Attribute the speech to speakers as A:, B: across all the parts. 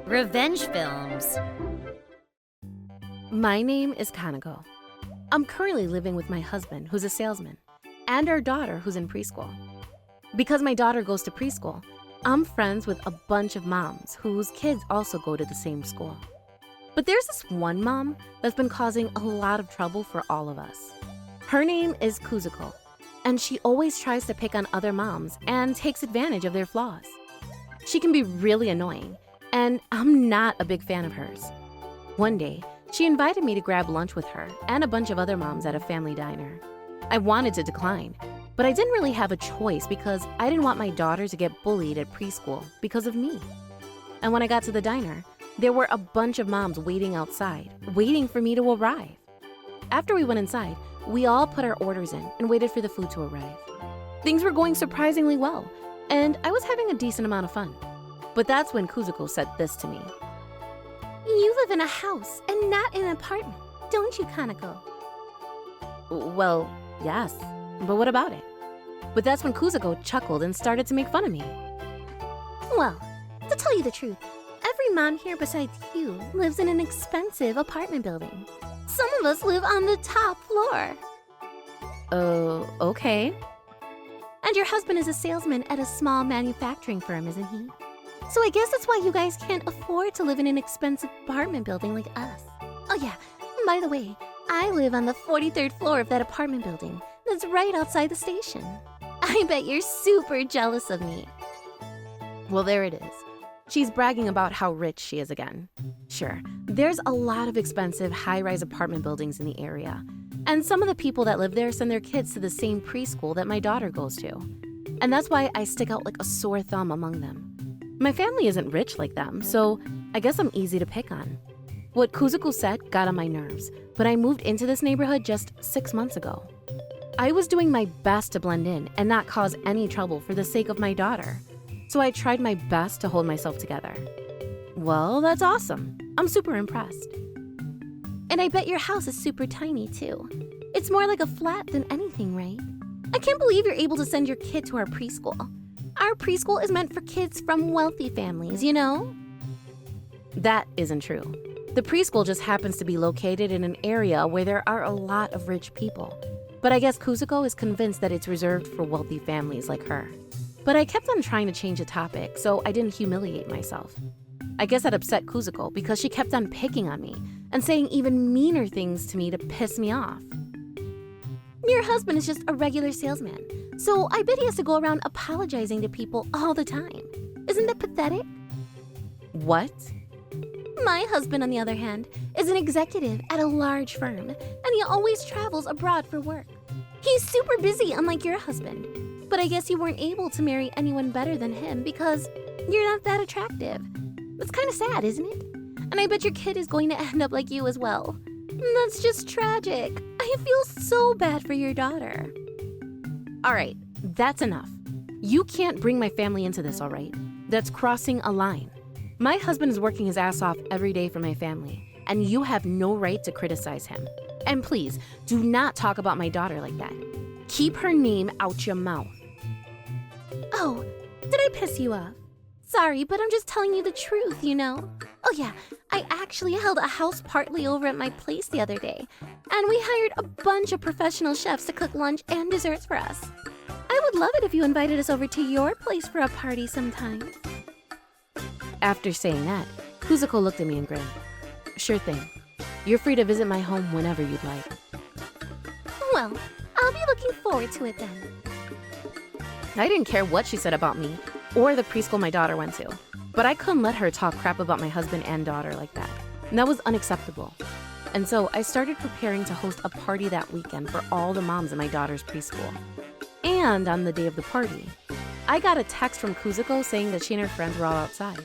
A: Revenge films.
B: My name is Kanako. I'm currently living with my husband, who's a salesman, and our daughter, who's in preschool. Because my daughter goes to preschool, I'm friends with a bunch of moms whose kids also go to the same school. But there's this one mom that's been causing a lot of trouble for all of us. Her name is Kuzuko, and she always tries to pick on other moms and takes advantage of their flaws. She can be really annoying, and I'm not a big fan of hers. One day, she invited me to grab lunch with her and a bunch of other moms at a family diner. I wanted to decline, but I didn't really have a choice because I didn't want my daughter to get bullied at preschool because of me. And when I got to the diner, there were a bunch of moms waiting outside, waiting for me to arrive. After we went inside, we all put our orders in and waited for the food to arrive. Things were going surprisingly well, and I was having a decent amount of fun. But that's when Kuzuko said this to me.
C: You live in a house and not in an apartment, don't you, Kanako?
B: Well, yes, but what about it? But that's when Kuzuko chuckled and started to make fun of me.
C: Well, to tell you the truth, every mom here besides you lives in an expensive apartment building. Some of us live on the top floor.
B: Oh, okay.
C: And your husband is a salesman at a small manufacturing firm, isn't he? So I guess that's why you guys can't afford to live in an expensive apartment building like us. Oh yeah, by the way, I live on the 43rd floor of that apartment building that's right outside the station. I bet you're super jealous of me.
B: Well, there it is. She's bragging about how rich she is again. Sure, there's a lot of expensive high-rise apartment buildings in the area, and some of the people that live there send their kids to the same preschool that my daughter goes to. And that's why I stick out like a sore thumb among them. My family isn't rich like them, so I guess I'm easy to pick on. What Kuzuko said got on my nerves, but I moved into this neighborhood just 6 months ago. I was doing my best to blend in and not cause any trouble for the sake of my daughter, so I tried my best to hold myself together. Well, that's awesome. I'm super impressed.
C: And I bet your house is super tiny too. It's more like a flat than anything, right? I can't believe you're able to send your kid to our preschool. Our preschool is meant for kids from wealthy families, you know?
B: That isn't true. The preschool just happens to be located in an area where there are a lot of rich people. But I guess Kuzuko is convinced that it's reserved for wealthy families like her. But I kept on trying to change the topic, so I didn't humiliate myself. I guess that upset Kuzuko because she kept on picking on me and saying even meaner things to me to piss me off.
C: Your husband is just a regular salesman, so I bet he has to go around apologizing to people all the time. Isn't that pathetic?
B: What?
C: My husband, on the other hand, is an executive at a large firm, and he always travels abroad for work. He's super busy, unlike your husband. But I guess you weren't able to marry anyone better than him because you're not that attractive. That's kind of sad, isn't it? And I bet your kid is going to end up like you as well. That's just tragic. I feel so bad for your daughter.
B: All right, that's enough. You can't bring my family into this, all right? That's crossing a line. My husband is working his ass off every day for my family, and you have no right to criticize him. And please, do not talk about my daughter like that. Keep her name out your mouth.
C: Oh, did I piss you off? Sorry, but I'm just telling you the truth, you know? Oh yeah, I actually held a house party over at my place the other day, and we hired a bunch of professional chefs to cook lunch and desserts for us. I would love it if you invited us over to your place for a party sometime.
B: After saying that, Kuzuko looked at me and grinned. Sure thing. You're free to visit my home whenever you'd like.
C: Well, I'll be looking forward to it then.
B: I didn't care what she said about me or the preschool my daughter went to, but I couldn't let her talk crap about my husband and daughter like that. And that was unacceptable. And so I started preparing to host a party that weekend for all the moms in my daughter's preschool. And on the day of the party, I got a text from Kuzuko saying that she and her friends were all outside.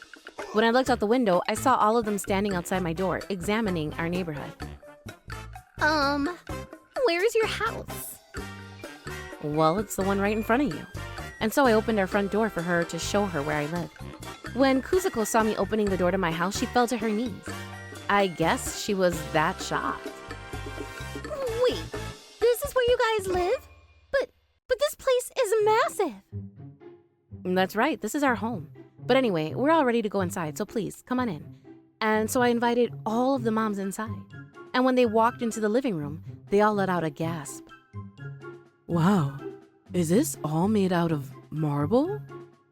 B: When I looked out the window, I saw all of them standing outside my door, examining our neighborhood.
C: Where's your house?
B: Well, it's the one right in front of you. And so I opened our front door for her to show her where I live. When Kuzuko saw me opening the door to my house, she fell to her knees. I guess she was that shocked.
C: Wait, this is where you guys live? But this place is massive.
B: That's right, this is our home. But anyway, we're all ready to go inside, so please, come on in. And so I invited all of the moms inside. And when they walked into the living room, they all let out a gasp. Wow, is this all made out of marble?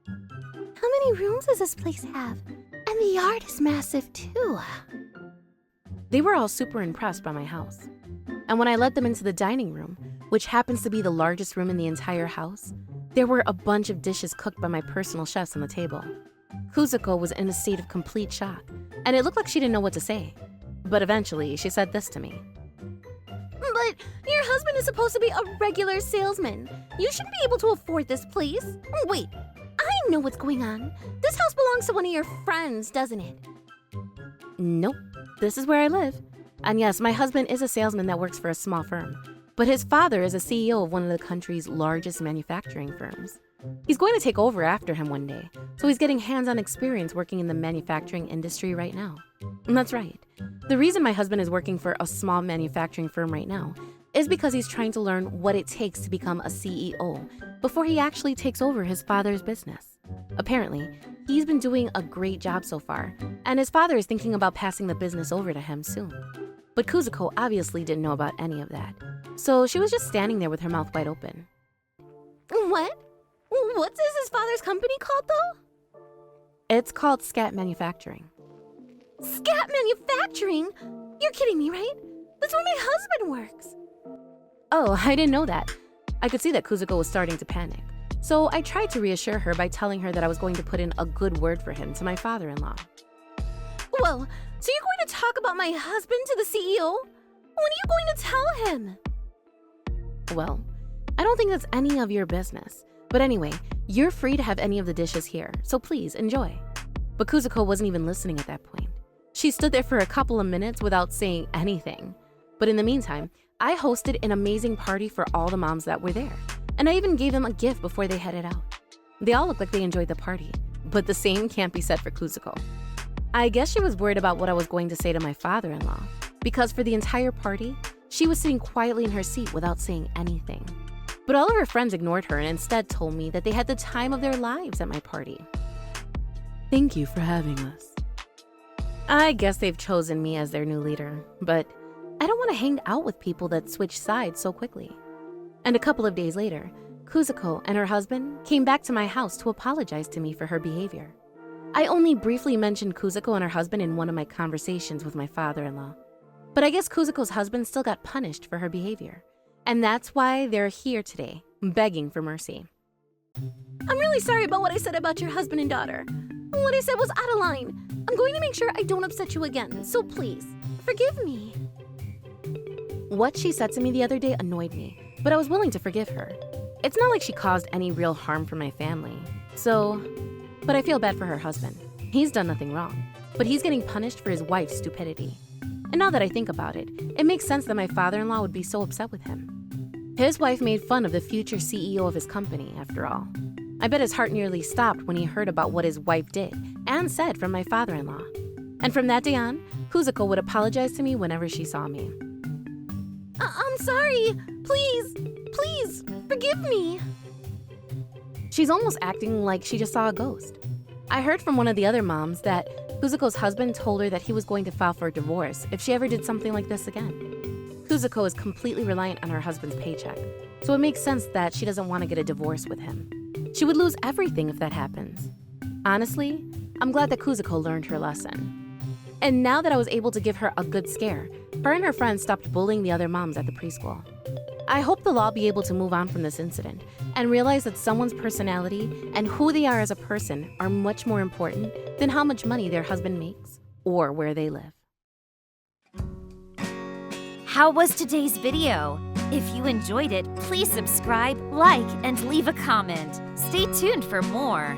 C: How many rooms does this place have? And the yard is massive too.
B: They were all super impressed by my house. And when I led them into the dining room, which happens to be the largest room in the entire house, there were a bunch of dishes cooked by my personal chefs on the table. Kuzuko was in a state of complete shock, and it looked like she didn't know what to say. But eventually, she said this to me.
C: But your husband is supposed to be a regular salesman. You should be able to afford this place. Wait, I know what's going on. This house belongs to one of your friends, doesn't it?
B: Nope, this is where I live. And yes, my husband is a salesman that works for a small firm, but his father is a CEO of one of the country's largest manufacturing firms. He's going to take over after him one day, so he's getting hands-on experience working in the manufacturing industry right now. And that's right. The reason my husband is working for a small manufacturing firm right now is because he's trying to learn what it takes to become a CEO before he actually takes over his father's business. Apparently, he's been doing a great job so far, and his father is thinking about passing the business over to him soon. But Kuzuko obviously didn't know about any of that, so she was just standing there with her mouth wide open.
C: What? What is his father's company called, though?
B: It's called Scat Manufacturing.
C: Scat Manufacturing? You're kidding me, right? That's where my husband works.
B: Oh, I didn't know that. I could see that Kuzuko was starting to panic, so I tried to reassure her by telling her that I was going to put in a good word for him to my father-in-law.
C: Whoa, so you're going to talk about my husband to the CEO? When are you going to tell him?
B: Well, I don't think that's any of your business. But anyway, you're free to have any of the dishes here, so please enjoy. But Kuzuko wasn't even listening at that point. She stood there for a couple of minutes without saying anything. But in the meantime, I hosted an amazing party for all the moms that were there. And I even gave them a gift before they headed out. They all looked like they enjoyed the party, but the same can't be said for Kuzuko. I guess she was worried about what I was going to say to my father-in-law, because for the entire party, she was sitting quietly in her seat without saying anything. But all of her friends ignored her and instead told me that they had the time of their lives at my party. Thank you for having us. I guess they've chosen me as their new leader, but I don't want to hang out with people that switch sides so quickly. And a couple of days later, Kuzuko and her husband came back to my house to apologize to me for her behavior. I only briefly mentioned Kuzuko and her husband in one of my conversations with my father-in-law. But I guess Kuzuko's husband still got punished for her behavior. And that's why they're here today, begging for mercy.
C: I'm really sorry about what I said about your husband and daughter. What I said was out of line. I'm going to make sure I don't upset you again, so please, forgive me.
B: What she said to me the other day annoyed me, but I was willing to forgive her. It's not like she caused any real harm for my family, but I feel bad for her husband. He's done nothing wrong, but he's getting punished for his wife's stupidity. And now that I think about it, it makes sense that my father-in-law would be so upset with him. His wife made fun of the future CEO of his company, after all. I bet his heart nearly stopped when he heard about what his wife did and said from my father-in-law. And from that day on, Kuzuko would apologize to me whenever she saw me.
C: I'm sorry. Please, forgive me.
B: She's almost acting like she just saw a ghost. I heard from one of the other moms that Kuzuko's husband told her that he was going to file for a divorce if she ever did something like this again. Kuzuko is completely reliant on her husband's paycheck, so it makes sense that she doesn't want to get a divorce with him. She would lose everything if that happens. Honestly, I'm glad that Kuzuko learned her lesson. And now that I was able to give her a good scare, her and her friends stopped bullying the other moms at the preschool. I hope they'll all be able to move on from this incident and realize that someone's personality and who they are as a person are much more important than how much money their husband makes or where they live.
A: How was today's video? If you enjoyed it, please subscribe, like, and leave a comment. Stay tuned for more.